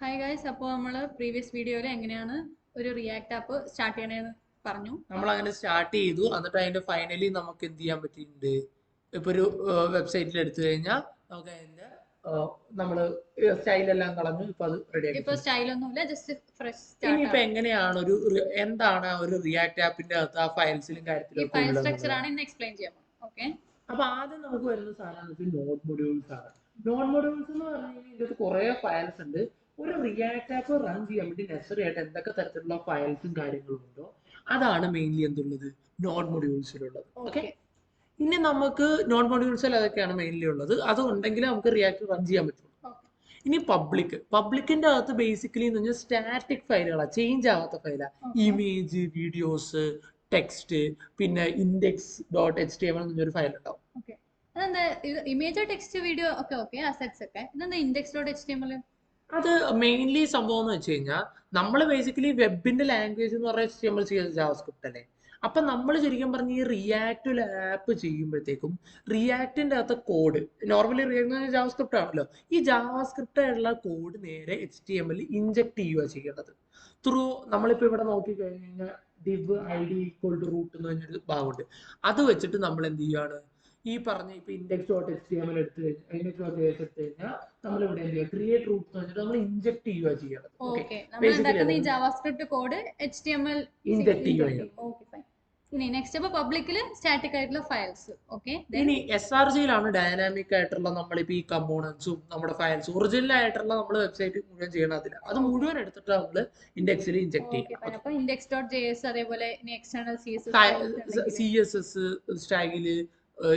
Hi guys, അപ്പോൾ നമ്മൾ previous വീഡിയോയിൽ എങ്ങനെയാണ് ഒരു റിയാക്ട് ആപ്പ് സ്റ്റാർട്ട് ചെയ്യണേന്ന് പറഞ്ഞു. നമ്മൾ അങ്ങനെ സ്റ്റാർട്ട് ചെയ്തു. എന്നിട്ട് അതിന്റെ ഫൈനലി നമുക്ക് എന്ത് ചെയ്യാൻ പറ്റിയിട്ടുണ്ട്? ഇപ്പൊ ഒരു വെബ്സൈറ്റിൽ എടുത്തു കഴിഞ്ഞാൽ നമുക്ക് അതിന്റെ നമ്മള് സ്റ്റൈലെല്ലാം കളഞ്ഞു. ഇപ്പൊ അത് റെഡി ഇപ്പൊ ആക്കി. സ്റ്റൈലൊന്നുമില്ല, ജസ്റ്റ് ഫ്രഷ് ഇനിയിപ്പോ സ്റ്റാർട്ട്. എങ്ങനെയാണ് എന്താണ് ഒരു റിയാക്ട് ആപ്പിന്റെ അകത്ത് ആ ഫയൽസിലും ഈ കാര്യത്തിലും ഒക്കെ ഫയൽ ഉള്ളത്? സ്ട്രക്ചർ ആണ് ഇന്ന് എക്സ്പ്ലെയിൻ ചെയ്യാം. ഓക്കെ, അപ്പൊ ആദ്യം നമുക്ക് വരുന്ന സാധനം നോട്ട് മൊഡ്യൂൾസ് ആണ്. നോട്ട് മൊഡ്യൂൾസ് എന്ന് പറഞ്ഞു കഴിഞ്ഞാൽ ഇതിനകത്ത് കുറെ ഫയൽസ് ഉണ്ട്. ഒരു റിയാക്ട് ആപ്പ് റൺ ചെയ്യാൻ വേണ്ടി നെസസറി ആയിട്ട് എന്തൊക്കെ തരത്തിലുള്ള ഫയൽസും കാര്യങ്ങളും ഉണ്ടോ അതാണ് മെയിൻലി എന്തുള്ളത് നോട്ട് മൊഡ്യൂൾസിലുള്ളത്. ഓക്കെ, ഇനി നമുക്ക് നോട്ട് മൊഡ്യൂൾസിൽ അതൊക്കെയാണ് മെയിൻലി ഉള്ളത്. അത് ഉണ്ടെങ്കിൽ നമുക്ക് റിയാക്ട് റൺ ചെയ്യാൻ പറ്റുള്ളൂ. ഇനി പബ്ലിക്കിന്റെ അകത്ത് ബേസിക്കലി എന്ന് പറഞ്ഞാൽ സ്റ്റാറ്റിക് ഫയലുകളാണ്, ചേഞ്ച് ആവാത്ത ഫയലാണ്. ഇമേജ്, വീഡിയോസ്, ടെക്സ്റ്റ്, പിന്നെ ഇൻഡെക്സ് ഡോട്ട് HTML എന്നൊരു ഫയൽ ഉണ്ടാവും. ഇമേജ്, ടെക്സ്റ്റ്, വീഡിയോ ഒക്കെ ഓക്കെ, അസറ്റ്സ് ഒക്കെ. ഇതെന്താ ഇൻഡെക്സ് ഡോട്ട് HTML? അത് മെയിൻലി സംഭവം എന്ന് വെച്ച് കഴിഞ്ഞാൽ നമ്മൾ ബേസിക്കലി വെബിന്റെ ലാംഗ്വേജ് എന്ന് പറയുന്നത് HTML CSS ജാവാസ്ക്രിപ്റ്റ് അല്ലേ. അപ്പൊ നമ്മൾ ശരിക്കും പറഞ്ഞ ഈ റിയാക്ട് ആപ്പ് ചെയ്യുമ്പോഴത്തേക്കും റിയാക്ടിന്റെ അകത്ത് കോഡ് നോർമലി റിയാക്ട് ജാവാസ്ക്രിപ്റ്റ് ആണല്ലോ. ഈ ജാവാസ്ക്രിപ്റ്റ് ആയിട്ടുള്ള കോഡ് നേരെ HTML ഇൻജക്ട് ചെയ്യുക ചെയ്യേണ്ടത് ത്രൂ. നമ്മളിപ്പോ ഇവിടെ നോക്കി കഴിഞ്ഞ് കഴിഞ്ഞാൽ div id equal to root എന്ന് പറഞ്ഞൊരു ഭാഗമുണ്ട്. അത് വെച്ചിട്ട് നമ്മൾ എന്ത് ചെയ്യാണ്, ഈ പറഞ്ഞ ഇപ്പൊ ഇൻഡെക്സ് ഡോട്ട് HTML എടുത്തു കഴിഞ്ഞാൽ ഇൻഡെക്സ് ഡോട്ട് JS എടുത്തു കഴിഞ്ഞാൽ നമ്മൾ ഇവിടെ എന്ത് ചെയ്യുക, ക്രിയേറ്റ് റൂട്ട് എന്ന് വെച്ചിട്ട് നമ്മൾ ഇൻജക്ട് ചെയ്യുക ചെയ്യണം. ഈ ജാവാസ്ക്രിപ്റ്റ് കോഡ് HTML ഇൻജക്ട് ചെയ്യുക. ഇനി നെക്സ്റ്റ് അപ്പൊ പബ്ലിക്കില് സ്റ്റാറ്റിക് ആയിട്ടുള്ള ഫയൽസ്. ഓക്കെ, ഇനി SRGയിലാണ് ഡൈനാമിക് ആയിട്ടുള്ള നമ്മളിപ്പോ ഈ കമ്പോണൻസും നമ്മുടെ ഫയൽസും ഒറിജിനൽ ആയിട്ടുള്ള നമ്മൾ വെബ്സൈറ്റ് മുഴുവൻ ചെയ്യണം. അത് മുഴുവൻ എടുത്തിട്ട് നമ്മൾ ഇൻഡെക്സിൽ ഇൻജക്ട് ചെയ്യണം. അപ്പൊ ഇൻഡെക്സ് ഡോട്ട് JS അതേപോലെ ഇനി എക്സ്റ്റേണൽ CSS സ്റ്റൈല്,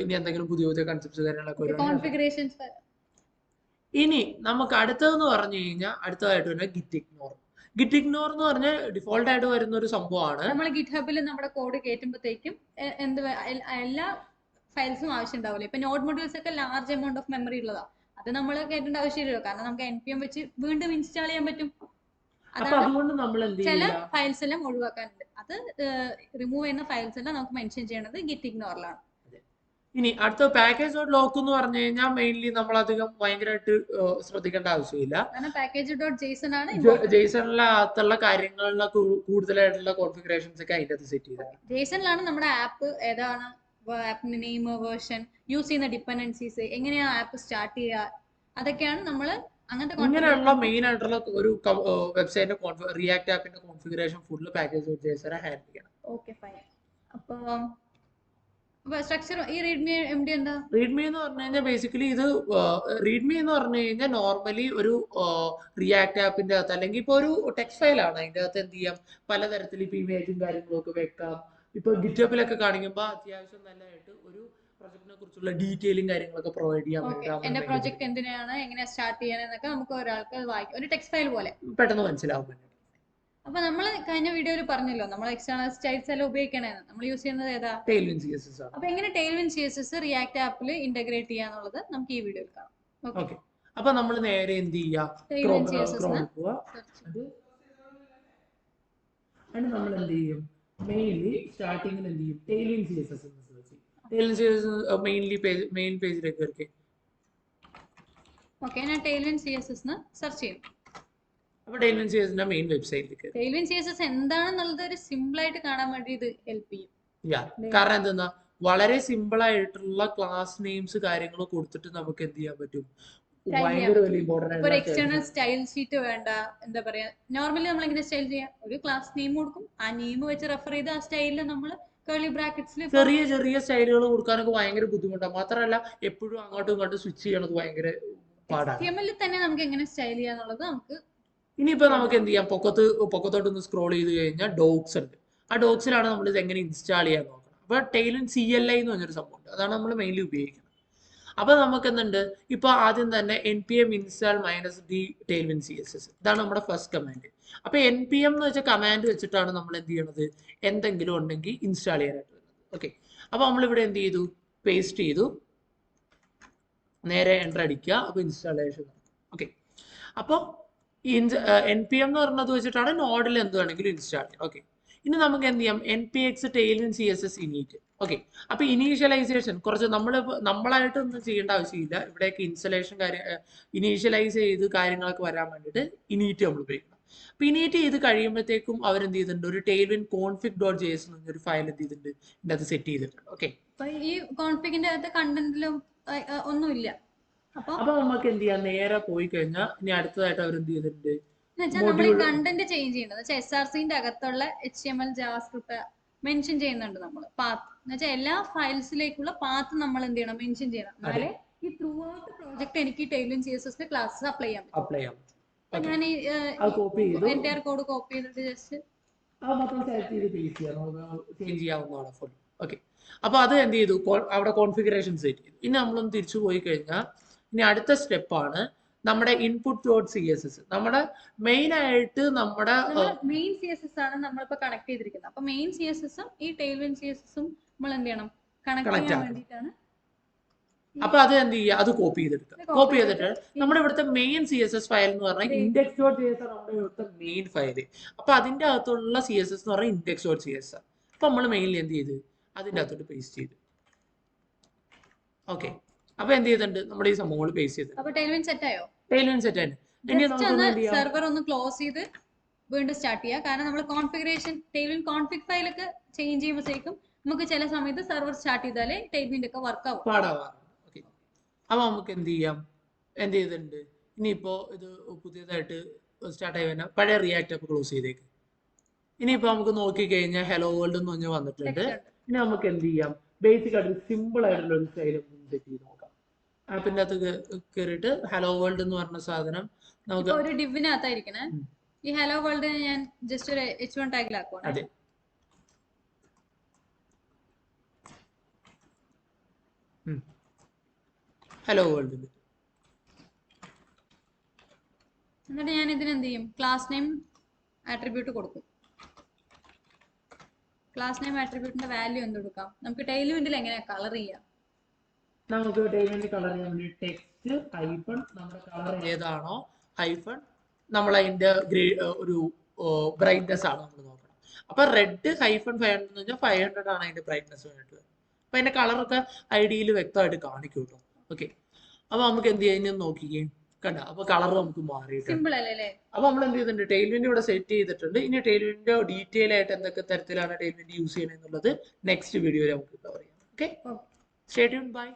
ഇനി എന്തെങ്കിലും പുതിയ പുതിയ കൺസെപ്റ്റ്സ് കാര്യങ്ങളൊക്കെ കോൺഫിഗറേഷൻസ്. ഇനി നമുക്ക് അടുത്തതെന്ന് പറഞ്ഞു കഴിഞ്ഞാൽ അടുത്തതായിട്ട് തന്നെ ഗിറ്റ് ഇഗ്നോർ എന്ന് പറഞ്ഞാൽ ഡിഫോൾട്ട് ആയിട്ട് വരുന്ന ഒരു സംഭവമാണ്. നമ്മൾ ഗിറ്റ് ഹബിൽ നമ്മുടെ കോഡ് കയറ്റുമ്പോഴത്തേക്കും എന്ത് എല്ലാ ഫയൽസും ആവശ്യം ഉണ്ടാവില്ല. ഇപ്പൊ നോട്ട് മൊഡ്യൂൾസ് ഒക്കെ ലാർജ് എമൗണ്ട് ഓഫ് മെമ്മറി ഉള്ളതാ. അത് നമ്മൾ കേട്ടേണ്ട ആവശ്യമില്ലല്ലോ, കാരണം നമുക്ക് NPM വെച്ച് വീണ്ടും ഇൻസ്റ്റാൾ ചെയ്യാൻ പറ്റും. അതുകൊണ്ട് നമ്മൾ ചില ഫയൽസ് എല്ലാം ഒഴിവാക്കാനുണ്ട്. അത് റിമൂവ് ചെയ്യുന്ന ഫയൽസ് എല്ലാം നമുക്ക് മെൻഷൻ ചെയ്യണത് ഗിറ്റ് ഇഗ്നോറിലാണ്. ഇനി അടുത്ത പാക്കേജ് ഡോട്ട് ലോക്ക് എന്ന് പറഞ്ഞു കഴിഞ്ഞാൽ മെയിൻലി നമ്മൾ അധികം ഭയങ്കരമായിട്ട് ശ്രദ്ധിക്കേണ്ട ആവശ്യമില്ല. പാക്കേജ് ഡോട്ട് ജെയ്സൺ ആണ്. ജെയ്സണിലെ അകത്തുള്ള കാര്യങ്ങളിലെ കൂടുതലായിട്ടുള്ള കോൺഫിഗറേഷൻസ് ഒക്കെ അതിന്റെ സെറ്റ് ചെയ്തത്. ജെയ്സണിലാണ് നമ്മുടെ ആപ്പ് ഏതാണ്, ആപ്പിന്റെ നെയിം, വേർഷൻ, യൂസ് ചെയ്യുന്ന ഡിപ്പെൻഡൻസീസ്, എങ്ങനെയാ ആപ്പ് സ്റ്റാർട്ട് ചെയ്യുക, അതൊക്കെയാണ് നമ്മൾ ഇങ്ങനെയുള്ള മെയിൻ ആയിട്ടുള്ള ഒരു വെബ്സൈറ്റിന്റെ റിയാക്ട് ആപ്പിന്റെ configuration full package dot JSON handle ചെയ്യണം. Okay, fine. അപ്പൊ സ്ട്രക്ചർ ഈ റീഡ്മി MD എന്താ? റീഡ്മി എന്ന് പറഞ്ഞു കഴിഞ്ഞാൽ ബേസിക്കലി ഇത് റീഡ്മി എന്ന് പറഞ്ഞു കഴിഞ്ഞാൽ നോർമലി ഒരു റിയാക്ട് ആപ്പിന്റെ അകത്ത് അല്ലെങ്കിൽ ഇപ്പൊ ഒരു ടെക്സ്റ്റ് ഫയലാണ്. അതിന്റെ അകത്ത് എന്ത് ചെയ്യാം, പലതരത്തിൽ ഇപ്പൊ ഇമേജും കാര്യങ്ങളും ഒക്കെ വെക്കാം. ഇപ്പൊ ഗിറ്റബിലൊക്കെ കാണിക്കുമ്പോൾ അത്യാവശ്യം നല്ലതായിട്ട് ഒരു പ്രൊജക്ടിനെ കുറിച്ചുള്ള ഡീറ്റെയിലും കാര്യങ്ങളൊക്കെ പ്രൊവൈഡ് ചെയ്യാൻ പറ്റും. എന്റെ പ്രൊജക്ട് എന്തിനാണ്, എങ്ങനെ സ്റ്റാർട്ട് ചെയ്യാനെന്നൊക്കെ നമുക്ക് ഒരാൾക്ക് വായിക്കാം, ഒരു ടെക്സ്റ്റ് ഫയൽ പോലെ പെട്ടെന്ന് മനസ്സിലാവും വേണ്ടി. അപ്പൊ നമ്മൾ കഴിഞ്ഞ വീഡിയോയിൽ പറഞ്ഞല്ലോ നമ്മൾ എക്സ്റ്റേണൽ സ്റ്റൈൽസ് എല്ലാം ഉപയോഗിക്കണേന്ന്. നമ്മൾ യൂസ് ചെയ്യുന്നത് ഏതാ? Tailwind CSS ആണ്. അപ്പൊ എങ്ങനെ Tailwind CSS റിയാക്ട് ആപ്പിൽ ഇന്റഗ്രേറ്റ് ചെയ്യാന്നുള്ളത് നമുക്ക് ഈ വീഡിയോയിൽ കാണാം. ഓക്കെ, അപ്പൊ നമ്മൾ നേരെ എന്ത് ചെയ്യാം, Tailwind CSS നമ്മൾ എന്ത് ചെയ്യും, മെയിൻലി സ്റ്റാർട്ടിങ്ങിൽ എന്ത് ചെയ്യും, Tailwind CSS എന്ന് സെർച്ച് ചെയ്യും. Tailwind CSS മെയിൻ പേജിലേക്ക് വരയ്ക്കും. ഓക്കെ, ഞാൻ Tailwind CSS സെർച്ച് ചെയ്യും. അപ്പൊ Tailwind CSS മെയിൻ വെബ്സൈറ്റിലേക്ക്. Tailwind CSS എന്താണെന്നുള്ളത് ഒരു സിമ്പിൾ ആയിട്ട് കാണാൻ വേണ്ടി ഇത് ഹെൽപ്പ് ചെയ്യും. കാരണം എന്താ, വളരെ സിമ്പിൾ ആയിട്ടുള്ള ക്ലാസ് നെയിംസ് കാര്യങ്ങൾ കൊടുത്തിട്ട് നമുക്ക് എന്ത് ചെയ്യാൻ പറ്റും, ഭയങ്കര വലിയ ഇമ്പോർട്ടന്റ് ഒരു എക്സ്റ്റേണൽ സ്റ്റൈൽ ഷീറ്റ് വേണ്ട. എന്താ പറയാ, നോർമലി നമ്മൾ എങ്ങനെ സ്റ്റൈൽ ചെയ്യാം, ഒരു ക്ലാസ് നെയിം കൊടുക്കും, ആ നെയിം വെച്ച് റെഫർ ചെയ്ത് ആ സ്റ്റൈലിൽ നമ്മൾ കർലി ബ്രാക്കറ്റ്സിൽ ചെറിയ ചെറിയ സ്റ്റൈലുകൾ കൊടുക്കാനൊക്കെ ഭയങ്കര ബുദ്ധിമുട്ടാണ്. മാത്രമല്ല എപ്പോഴും അങ്ങോട്ടും ഇങ്ങോട്ടും സ്വിച്ച് ചെയ്യണത് ഭയങ്കര പാടാണ്. HTML തന്നെ നമുക്ക് എങ്ങനെ സ്റ്റൈൽ ചെയ്യാന്നുള്ളത് നമുക്ക്. ഇനിയിപ്പോ നമുക്ക് എന്ത് ചെയ്യാം, പൊക്കത്തോട്ടൊന്ന് സ്ക്രോൾ ചെയ്ത് കഴിഞ്ഞാൽ ഡോക്സ് ഉണ്ട്. ആ ഡോക്സിലാണ് നമ്മൾ ഇത് എങ്ങനെ ഇൻസ്റ്റാൾ ചെയ്യാൻ നോക്കണം. അപ്പൊ Tailwind CLI എന്ന് പറഞ്ഞൊരു സംഭവം ഉണ്ട്, അതാണ് നമ്മൾ മെയിൻലി ഉപയോഗിക്കുന്നത്. അപ്പൊ നമുക്ക് എന്തുണ്ട്, ഇപ്പൊ ആദ്യം തന്നെ npm install -d Tailwind CSS, ഇതാണ് നമ്മുടെ ഫസ്റ്റ് കമാൻഡ്. അപ്പൊ npm എന്ന് വെച്ച കമാൻഡ് വെച്ചിട്ടാണ് നമ്മൾ എന്ത് ചെയ്യണത്, എന്തെങ്കിലും ഉണ്ടെങ്കിൽ ഇൻസ്റ്റാൾ ചെയ്യാനായിട്ട് വരുന്നത്. ഓക്കെ, അപ്പൊ നമ്മളിവിടെ എന്ത് ചെയ്തു, പേസ്റ്റ് ചെയ്തു, നേരെ എൻ്റർ അടിക്കുക. അപ്പൊ ഇൻസ്റ്റാളേഷൻ. ഓക്കെ, അപ്പൊ npm എന്ന് പറഞ്ഞത് വെച്ചിട്ടാണ് നോഡിൽ എന്ത് വേണമെങ്കിലും ഇൻസ്റ്റാൾ ചെയ്യാം. ഓക്കെ, ഇനി നമുക്ക് എന്ത് ചെയ്യാം npx tailwind css init. Okay, അപ്പൊ ഇനീഷ്യലൈസേഷൻ കുറച്ച് നമ്മളായിട്ടൊന്നും ചെയ്യേണ്ട ആവശ്യമില്ല. ഇവിടേക്ക് ഇൻസ്റ്റലേഷൻ ഇനീഷ്യലൈസ് ചെയ്ത് കാര്യങ്ങളൊക്കെ വരാൻ വേണ്ടിയിട്ട് ഇനീറ്റ് നമ്മൾ ഉപയോഗിക്കണം. അപ്പൊ ഇനീറ്റ് ചെയ്ത് കഴിയുമ്പോഴത്തേക്കും അവരെന്ത് ചെയ്തിട്ടുണ്ട്, ഒരു tailwind config.js എന്നൊരു ഫയൽ എന്ത് ചെയ്തിട്ടുണ്ട്, ഇതിന്റെ അത് സെറ്റ് ചെയ്തിട്ടുണ്ട്. ഓക്കെ, ഈ കോൺഫിഗിന്റെ അകത്ത് കണ്ടന്റിലും ഒന്നുമില്ല. അപ്പൊ നമുക്ക് എന്ത് ചെയ്യാം, നേരെ പോയി കഴിഞ്ഞാൽ ഇനി അടുത്തതായിട്ട് അവർ എന്ത് ചെയ്തിട്ടുണ്ട്, നമ്മൾ ഈ കണ്ടന്റ് ചേഞ്ച് ചെയ്യേണ്ടത് SRCന്റെ അകത്തുള്ള HTML JavaScript മെൻഷൻ ചെയ്യുന്നുണ്ട് നമ്മൾ പാത്ത് എന്ന് വെച്ചാൽ എല്ലാ ഫയൽസിലേക്കുള്ള പാത്ത് നമ്മൾ എന്ത് ചെയ്യണം, മെൻഷൻ ചെയ്യണം. എന്നാലേ ഈ ത്രൂ ഔട്ട് പ്രോജക്റ്റ് എനിക്ക് Tailwind CSS ക്ലാസ് അപ്ലൈ ചെയ്യാൻ പറ്റും. ഞാൻ ഈ എൻറ്റയർ കോഡ് കോപ്പി ചെയ്തിട്ട് ജസ്റ്റ് ചേഞ്ച് ചെയ്യാവുന്നതാണ് ഫുൾ. ഓക്കെ, അപ്പൊ അത് എന്ത് ചെയ്തു, അവിടെ കോൺഫിഗറേഷൻ സെറ്റ് ചെയ്തു. ഇനി നമ്മളൊന്ന് തിരിച്ചു പോയി കഴിഞ്ഞാൽ ഇനി അടുത്ത സ്റ്റെപ്പാണ് നമ്മുടെ input.css. നമ്മുടെ മെയിൻ ആയിട്ട് നമ്മുടെ മെയിൻ CSS ആണ് നമ്മളിപ്പോ കണക്ട് ചെയ്തിരിക്കുന്നത്. അപ്പൊ മെയിൻ CSSഉം ഈ Tailwind CSSഉം നമ്മൾ എന്ത് ചെയ്യണം, കണക്ട് ചെയ്യാൻ വേണ്ടിയിട്ടാണ്. അപ്പൊ അത് എന്ത് ചെയ്യുക, അത് കോപ്പി ചെയ്തെടുക്കുക. കോപ്പി ചെയ്തിട്ട് നമ്മുടെ ഇവിടുത്തെ മെയിൻ CSS ഫയൽ എന്ന് പറഞ്ഞാൽ index.js ആണ് നമ്മുടെ ഇവിടുത്തെ മെയിൻ ഫയല്. അപ്പൊ അതിന്റെ അകത്തുള്ള CSS എന്ന് പറഞ്ഞാൽ index.js. അപ്പൊ നമ്മൾ മെയിനിൽ എന്ത് ചെയ്ത് അതിന്റെ അകത്തോട്ട് പേസ്റ്റ് ചെയ്ത്. ഓക്കെ, അപ്പൊ എന്ത് ചെയ്തിട്ടുണ്ട്, നമ്മുടെ ഈ സംഭവങ്ങൾ പേസ്റ്റ് ചെയ്ത്. അപ്പൊ Tailwind സെറ്റ് ആയോ? Tailwind സെറ്റ് ആണ്. സെർവർ ഒന്ന് ക്ലോസ് ചെയ്ത് വീണ്ടും സ്റ്റാർട്ട് ചെയ്യുക. കാരണം നമ്മൾ കോൺഫിഗറേഷൻ Tailwind കോൺഫിഗ് ഫയലൊക്കെ ചേഞ്ച് ചെയ്യുമ്പോഴത്തേക്കും നമുക്ക് ചില സമയത്ത് സെർവർ സ്റ്റാർട്ട് ചെയ്താലേ Tailwind ഒക്കെ വർക്ക് ആവും. പാടാവാറുണ്ട്. ഓക്കെ, അപ്പൊ നമുക്ക് എന്ത് ചെയ്യാം, എന്ത് ചെയ്തിട്ടുണ്ട്, ഇനിയിപ്പോ ഇത് പുതിയതായിട്ട് സ്റ്റാർട്ട് ആയി വരുന്ന പഴയ റിയാക്ട് ആപ്പ് ക്ലോസ് ചെയ്തേക്ക്. ഇനിയിപ്പോ നമുക്ക് നോക്കി കഴിഞ്ഞാൽ ഹലോ വേൾഡ് എന്ന് പറഞ്ഞാൽ വന്നിട്ടുണ്ട്. ഇനി നമുക്ക് എന്ത് ചെയ്യാം, ബേസിക് ആയിട്ട് സിമ്പിൾ ആയിട്ടുള്ള ഒരു സ്റ്റൈൽ സെറ്റ് ചെയ്ത് നോക്കാം. ആപ്പിന്റെ അകത്ത് കയറിയിട്ട് ഹലോ വേൾഡ് എന്ന് പറഞ്ഞ സാധനം നമുക്ക് ഒരു ഡിവിനകത്തായിരിക്കണേ. ഈ ഹലോ വേൾഡ് ഞാൻ ജസ്റ്റ് ഒരു H1 ടാഗിലാക്കുവാണ്. അതെ, ഹലോ വേൾഡ്. എന്നിട്ട് ഞാൻ ഇതിന് എന്ത് ചെയ്യും, ക്ലാസ് നെയിം ആട്രിബ്യൂട്ട് കൊടുക്കും. ക്ലാസ് നെയിം ആട്രിബ്യൂട്ടിന്റെ വാല്യൂ എന്ത് കൊടുക്കാം, നമുക്ക് Tailwindൽ എങ്ങനെയാ കളർ ചെയ്യാം. നമുക്ക് Tailwind കളർ ചെയ്യാൻ വേണ്ടി ടെക്സ്റ്റ് ഹൈഫൺ നമ്മുടെ കളർ ഏതാണോ ഹൈഫൺ നമ്മൾ അതിന്റെ ഒരു ബ്രൈറ്റ്നെസ് ആണ് നമ്മൾ നോക്കണം. അപ്പൊ റെഡ് ഹൈഫൺ 500 എന്ന് വെച്ചാൽ 500 ആണ് അതിന്റെ ബ്രൈറ്റ്നെസ് വേണ്ടിട്ട്. അപ്പൊ അതിന്റെ കളറൊക്കെ ഐഡിയിൽ വ്യക്തമായിട്ട് കാണിക്കും കേട്ടോ. ഓക്കെ, അപ്പൊ നമുക്ക് എന്ത് ചെയ്യാൻ നോക്കിക്കേ, കണ്ട അപ്പൊ കളർ നമുക്ക് മാറിയിട്ടുണ്ട്. അപ്പൊ നമ്മൾ എന്ത് ചെയ്തിട്ടുണ്ട്, Tailwind ഇവിടെ സെറ്റ് ചെയ്തിട്ടുണ്ട്. ഇനി Tailwind ഡീറ്റെയിൽ ആയിട്ട് എന്തൊക്കെ തരത്തിലാണ് Tailwind യൂസ് ചെയ്യണമെന്നുള്ളത് നെക്സ്റ്റ് വീഡിയോയിൽ നമുക്ക് കവർ ചെയ്യാം. Okay, stay tuned, by.